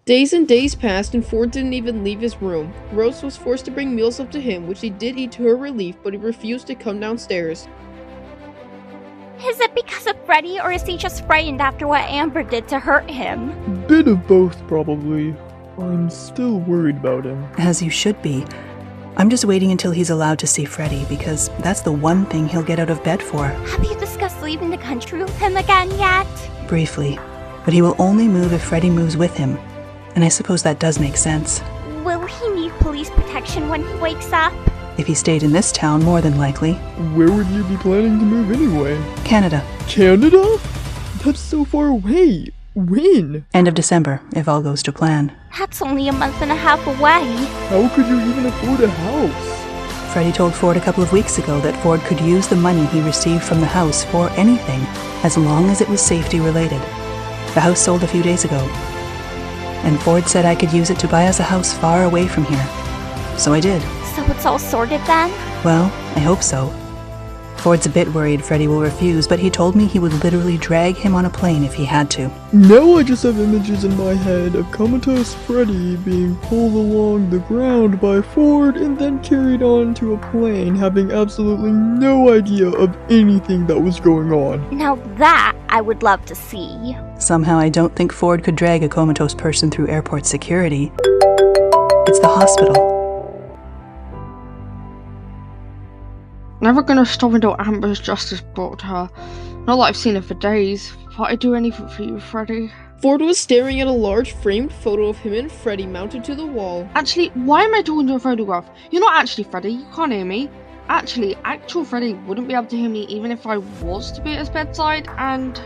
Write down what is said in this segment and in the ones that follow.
Days and days passed and Ford didn't even leave his room. Rose was forced to bring meals up to him, which he did eat to her relief, but he refused to come downstairs. Is it because of Freddie, or is he just frightened after what Amber did to hurt him? Bit of both, probably. I'm still worried about him. As you should be. I'm just waiting until he's allowed to see Freddie, because that's the one thing he'll get out of bed for. Have you discussed leaving the country with him again yet? Briefly. But he will only move if Freddie moves with him. And I suppose that does make sense. Will he need police protection when he wakes up? If he stayed in this town, more than likely. Where would you be planning to move anyway? Canada. Canada? That's so far away. When? End of December, if all goes to plan. That's only a month and a half away. How could you even afford a house? Freddie told Ford a couple of weeks ago that Ford could use the money he received from the house for anything, as long as it was safety related. The house sold a few days ago. And Ford said I could use it to buy us a house far away from here. So I did. So it's all sorted then? Well, I hope so. Ford's a bit worried Freddie will refuse, but he told me he would literally drag him on a plane if he had to. Now I just have images in my head of comatose Freddie being pulled along the ground by Ford and then carried on to a plane, having absolutely no idea of anything that was going on. Now that I would love to see. Somehow I don't think Ford could drag a comatose person through airport security. It's the hospital. Never gonna stop until Amber's justice brought to her. Not that I've seen her for days, but I'd do anything for you, Freddie. Ford was staring at a large framed photo of him and Freddie mounted to the wall. Actually, why am I talking to a photograph? You're not actually Freddie, you can't hear me. Actually, actual Freddie wouldn't be able to hear me even if I was to be at his bedside, and...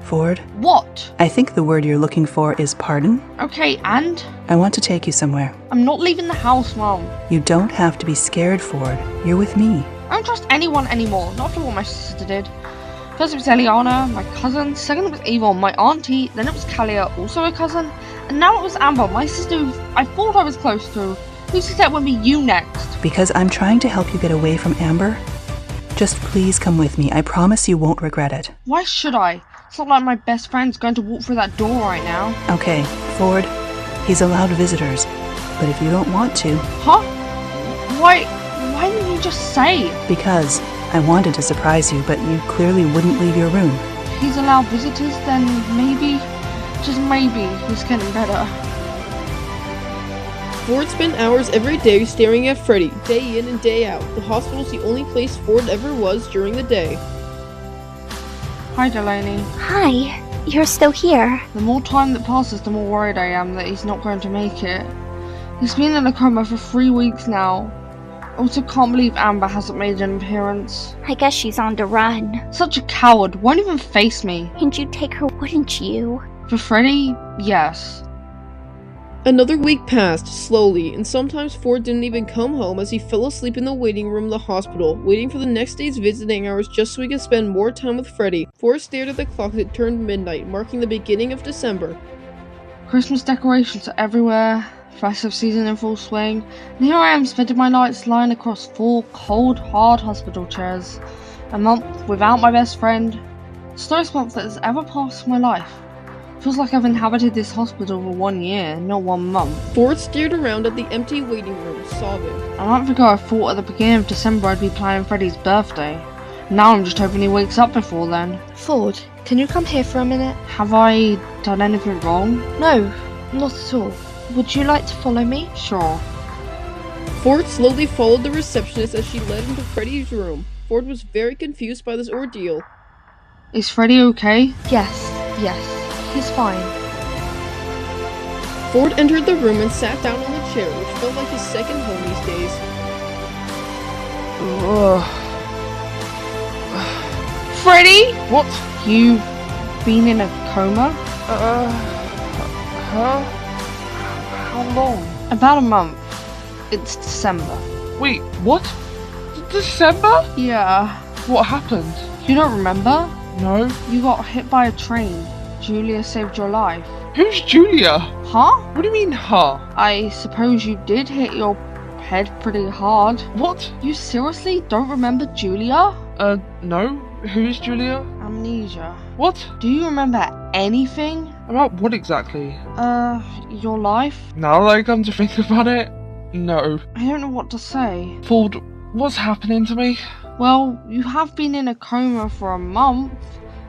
Ford? What? I think the word you're looking for is pardon. Okay, and? I want to take you somewhere. I'm not leaving the house, Mom. You don't have to be scared, Ford. You're with me. I don't trust anyone anymore, not after what my sister did. First it was Lilliana, my cousin, second it was Eva, my auntie, then it was Kalia, also a cousin, and now it was Amber, my sister who I thought I was close to. Who said it would be you next? Because I'm trying to help you get away from Amber. Just please come with me. I promise you won't regret it. Why should I? It's not like my best friend's going to walk through that door right now. Okay, Ford, he's allowed visitors. But if you don't want to... Huh? Why didn't you just say? Because I wanted to surprise you, but you clearly wouldn't leave your room. If he's allowed visitors, then maybe, just maybe, he's getting better. Ford spent hours every day staring at Freddie, day in and day out. The hospital's the only place Ford ever was during the day. Hi, Delaney. Hi, you're still here. The more time that passes, the more worried I am that he's not going to make it. He's been in a coma for 3 weeks now. I also can't believe Amber hasn't made an appearance. I guess she's on the run. Such a coward, won't even face me. And you'd take her, wouldn't you? For Freddie, yes. Another week passed, slowly, and sometimes Ford didn't even come home as he fell asleep in the waiting room of the hospital, waiting for the next day's visiting hours just so he could spend more time with Freddie. Ford stared at the clock as it turned midnight, marking the beginning of December. Christmas decorations are everywhere, festive season in full swing, and here I am spending my nights lying across 4 cold, hard hospital chairs. A month without my best friend. The slowest month that has ever passed in my life. Feels like I've inhabited this hospital for 1 year, not 1 month. Ford stared around at the empty waiting room, sobbing. A month ago I thought at the beginning of December I'd be planning Freddie's birthday. Now I'm just hoping he wakes up before then. Ford, can you come here for a minute? Have I done anything wrong? No, not at all. Would you like to follow me? Sure. Ford slowly followed the receptionist as she led him to Freddie's room. Ford was very confused by this ordeal. Is Freddie okay? Yes, he's fine. Ford entered the room and sat down on the chair, which felt like his second home these days. Freddie? What? You've been in a coma? Huh? How long? About a month. It's December. Wait, what? December? Yeah. What happened? You don't remember? No. You got hit by a train. Julia saved your life. Who's Julia? Huh? What do you mean, huh? I suppose you did hit your head pretty hard. What? You seriously don't remember Julia? No. Who is Julia? Amnesia. What? Do you remember anything? About what exactly? Your life? Now that I come to think about it, no. I don't know what to say. Ford, what's happening to me? Well, you have been in a coma for a month,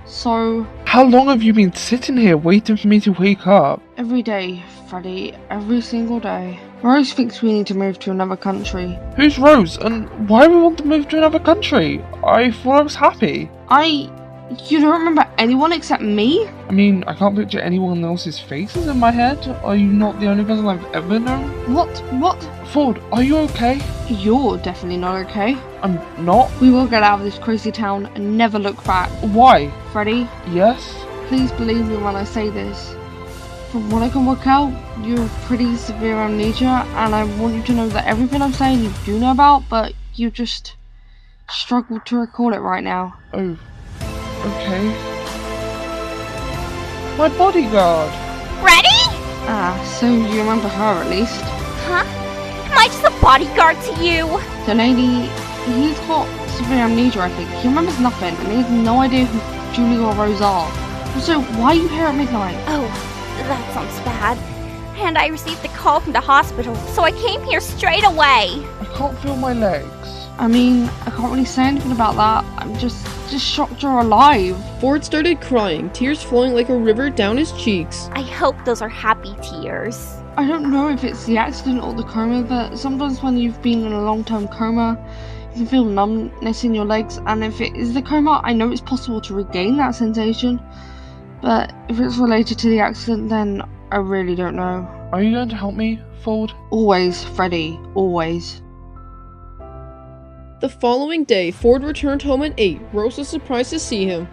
so... How long have you been sitting here waiting for me to wake up? Every day, Freddie. Every single day. Rose thinks we need to move to another country. Who's Rose, and why do we want to move to another country? I thought I was happy. You don't remember anyone except me? I mean, I can't picture anyone else's faces in my head. Are you not the only person I've ever known? What? Ford, are you okay? You're definitely not okay. I'm not? We will get out of this crazy town and never look back. Why? Freddie, Yes? please believe me when I say this. From what I can work out, you have pretty severe amnesia, and I want you to know that everything I'm saying you do know about, but you just struggle to recall it right now. Oh, okay. My bodyguard! Freddie? So you remember her at least. Huh? Am I just a bodyguard to you? The lady, he's got severe amnesia, I think. He remembers nothing, and he has no idea who Julie or Rose are. So why are you here at midnight? Oh, that sounds bad. And I received a call from the hospital, so I came here straight away. I can't feel my legs. I mean, I can't really say anything about that. I'm just shocked you're alive. Ford started crying, tears flowing like a river down his cheeks. I hope those are happy tears. I don't know if it's the accident or the coma, but sometimes when you've been in a long-term coma, you can feel numbness in your legs, and if it is the coma, I know it's possible to regain that sensation. But if it's related to the accident, then I really don't know. Are you going to help me, Ford? Always, Freddie, always. The following day, Ford returned home at 8. Rose was surprised to see him.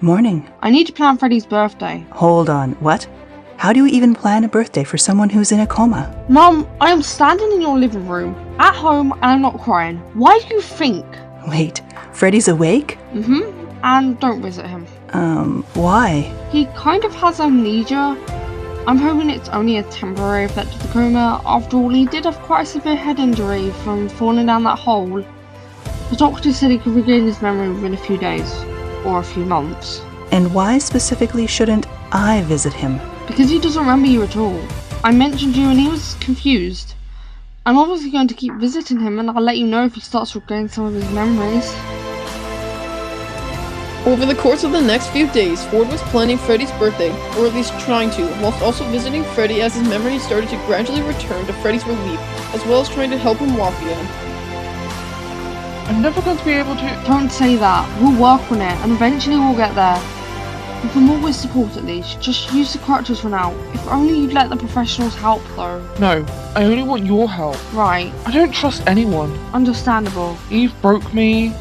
Morning. I need to plan Freddie's birthday. Hold on, what? How do you even plan a birthday for someone who's in a coma? Mum, I am standing in your living room, at home, and I'm not crying. Why do you think? Wait, Freddie's awake? And don't visit him. Why? He kind of has amnesia. I'm hoping it's only a temporary effect of the coma. After all, he did have quite a severe head injury from falling down that hole. The doctor said he could regain his memory within a few days, or a few months. And why specifically shouldn't I visit him? Because he doesn't remember you at all. I mentioned you and he was confused. I'm obviously going to keep visiting him, and I'll let you know if he starts to regain some of his memories. Over the course of the next few days, Ford was planning Freddie's birthday, or at least trying to, whilst also visiting Freddie as his memory started to gradually return to Freddie's relief, as well as trying to help him walk again. I'm never going to be able to... Don't say that. We'll work on it, and eventually we'll get there. We can always support at least. Just use the crutches for now. If only you'd let the professionals help, though. No, I only want your help. Right. I don't trust anyone. Understandable. Eve broke me,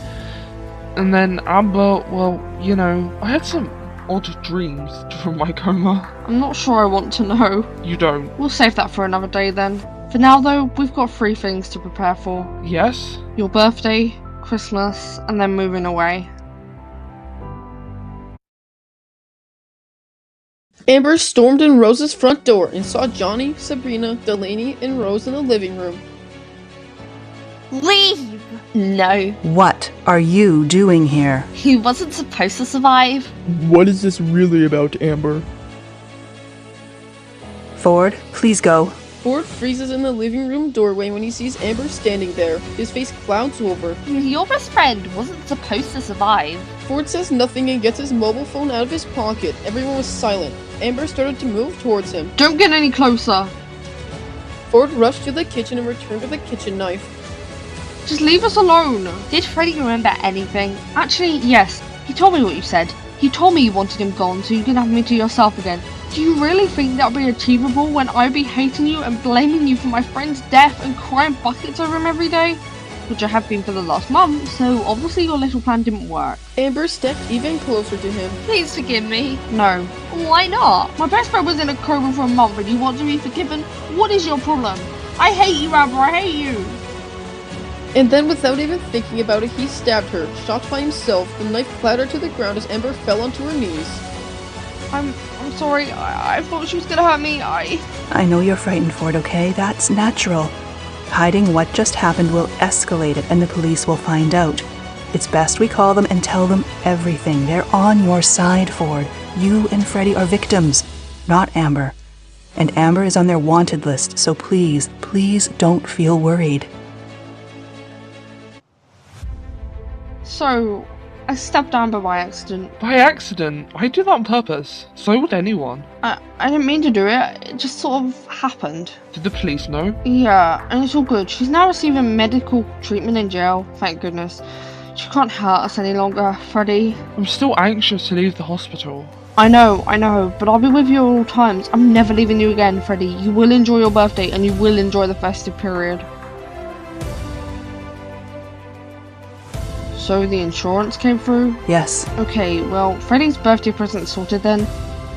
and then Amber, well, you know, I had some odd dreams during my coma. I'm not sure I want to know. You don't? We'll save that for another day then. For now though, we've got 3 things to prepare for. Yes? Your birthday, Christmas, and then moving away. Amber stormed in Rose's front door and saw Johnny, Sabrina, Delaney, and Rose in the living room. Leave! No, What are you doing here? he wasn't supposed to survive. What is this really about, Amber? Ford, please go. Ford freezes in the living room doorway when he sees Amber standing there. His face clouds over. Your best friend wasn't supposed to survive. Ford says nothing and gets his mobile phone out of his pocket. Everyone was silent. Amber started to move towards him. Don't get any closer! Ford rushed to the kitchen and returned with a kitchen knife. Just leave us alone! Did Freddie remember anything? Actually, yes. He told me what you said. He told me you wanted him gone so you could have me to yourself again. Do you really think that would be achievable when I'd be hating you and blaming you for my friend's death and crying buckets over him every day? Which I have been for the last month, so obviously your little plan didn't work. Amber stepped even closer to him. Please forgive me. No. Why not? My best friend was in a coma for a month and you want to be forgiven? What is your problem? I hate you, Amber, I hate you! And then without even thinking about it, he stabbed her. Shocked by himself, the knife clattered to the ground as Amber fell onto her knees. I'm sorry, I thought she was gonna hurt me, I know you're frightened, Ford, okay? That's natural. Hiding what just happened will escalate it and the police will find out. It's best we call them and tell them everything. They're on your side, Ford. You and Freddie are victims, not Amber. And Amber is on their wanted list, so please, please don't feel worried. So, I stabbed Amber by accident. By accident? I did that on purpose. So would anyone. I didn't mean to do it, it just sort of happened. Did the police know? Yeah, and it's all good. She's now receiving medical treatment in jail, thank goodness. She can't hurt us any longer, Freddie. I'm still anxious to leave the hospital. I know, but I'll be with you at all times. I'm never leaving you again, Freddie. You will enjoy your birthday and you will enjoy the festive period. So the insurance came through? Yes. Okay, well, Freddie's birthday present's sorted then.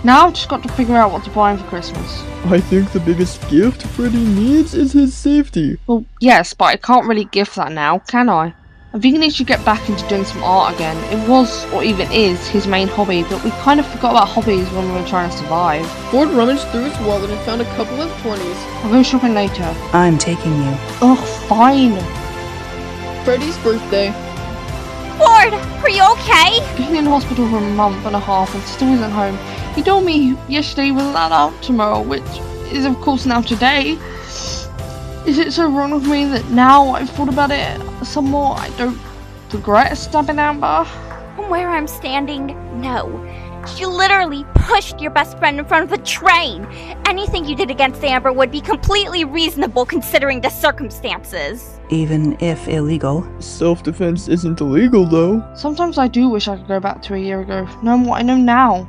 Now I've just got to figure out what to buy him for Christmas. I think the biggest gift Freddie needs is his safety. Well, yes, but I can't really gift that now, can I? I think he needs to get back into doing some art again. It was, or even is, his main hobby, but we kind of forgot about hobbies when we were trying to survive. Ford rummaged through his wallet and found a couple of 20s. I'll go shopping later. I'm taking you. Ugh, fine. Freddie's birthday. Ford, are you okay? Been in hospital for a month and a half and still isn't home. He told me yesterday he was allowed out tomorrow, which is of course now today. Is it so wrong of me that now I've thought about it some more, I don't regret stabbing Amber? From where I'm standing, no. You literally pushed your best friend in front of a train. Anything you did against Amber would be completely reasonable considering the circumstances. Even if illegal. Self-defense isn't illegal, though. Sometimes I do wish I could go back to a year ago, knowing what I know now,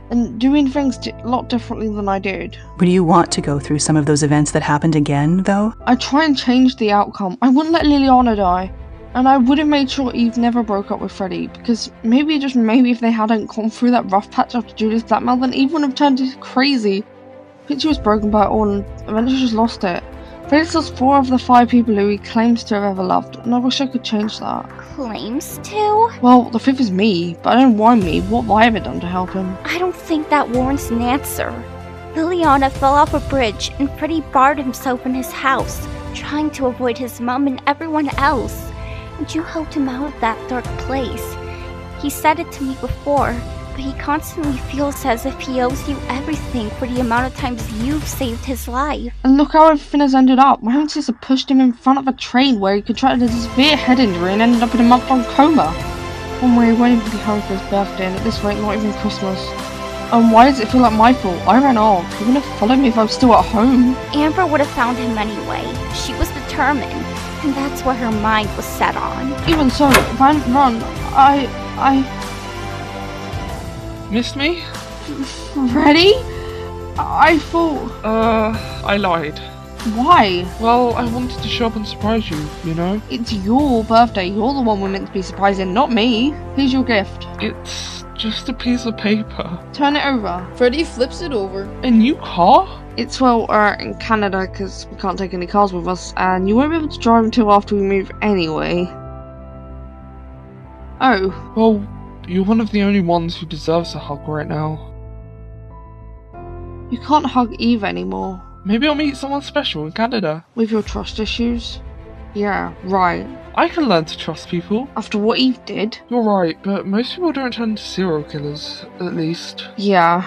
and doing things a lot differently than I did. Would you want to go through some of those events that happened again, though? I'd try and change the outcome. I wouldn't let Lilliana die. And I would have made sure Eve never broke up with Freddie, because maybe, just maybe, if they hadn't gone through that rough patch after Julie's blackmail, then Eve wouldn't have turned crazy. I think she was broken by it all and eventually just lost it. Freddie's lost 4 of the 5 people who he claims to have ever loved, and I wish I could change that. Claims to? Well, the 5th is me, but I don't want me. What have I ever done to help him? I don't think that warrants an answer. Lilliana fell off a bridge and Freddie barred himself in his house, trying to avoid his mom and everyone else. And you helped him out of that dark place. He said it to me before, but he constantly feels as if he owes you everything for the amount of times you've saved his life. And look how everything has ended up. My own sister pushed him in front of a train where he contracted a severe head injury and ended up in a month-long coma. One way he won't even be home for his birthday, and at this rate not even Christmas. And why does it feel like my fault? I ran off. He wouldn't have followed me if I was still at home. Amber would have found him anyway. She was determined, and that's what her mind was set on. Even so, if I hadn't run, Missed me? Freddie? I thought... I lied. Why? Well, I wanted to show up and surprise you, you know? It's your birthday. You're the one we're meant to be surprising, not me. Here's your gift. It's just a piece of paper. Turn it over. Freddie flips it over. A new car? It's, well, in Canada, because we can't take any cars with us, and you won't be able to drive until after we move anyway. Oh. Well, you're one of the only ones who deserves a hug right now. You can't hug Eve anymore. Maybe I'll meet someone special in Canada. With your trust issues? Yeah, right. I can learn to trust people. After what Eve did? You're right, but most people don't turn into serial killers, at least. Yeah.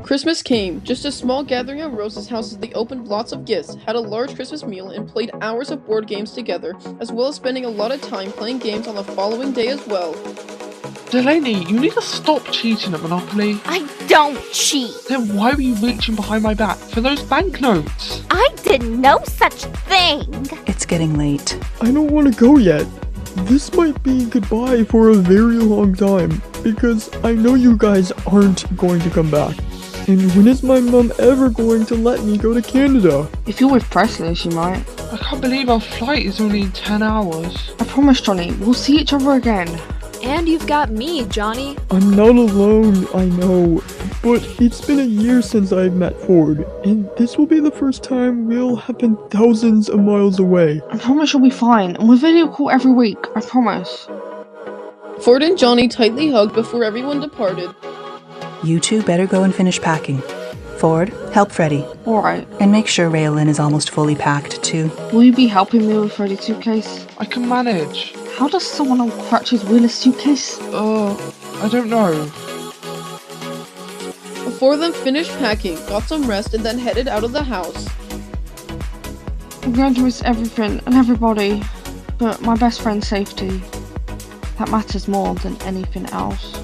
Christmas came. Just a small gathering at Rose's house as they opened lots of gifts, had a large Christmas meal, and played hours of board games together, as well as spending a lot of time playing games on the following day as well. Delaney, you need to stop cheating at Monopoly. I don't cheat. Then why were you reaching behind my back for those banknotes? I did no such thing. It's getting late. I don't want to go yet. This might be goodbye for a very long time, because I know you guys aren't going to come back. And when is my mom ever going to let me go to Canada? If you're with Presley, she might. I can't believe our flight is only 10 hours. I promise, Johnny, we'll see each other again. And you've got me, Johnny. I'm not alone, I know, but it's been a year since I've met Ford, and this will be the first time we'll have been thousands of miles away. I promise you'll be fine, and we'll video call every week, I promise. Ford and Johnny tightly hugged before everyone departed. You two better go and finish packing. Ford, help Freddie. Alright. And make sure Rayalynn is almost fully packed, too. Will you be helping me with Freddie's suitcase? I can manage. How does someone on crutches wheel a suitcase? I don't know. The four of them finished packing, got some rest, and then headed out of the house. I'm going to miss everything and everybody, but my best friend's safety. That matters more than anything else.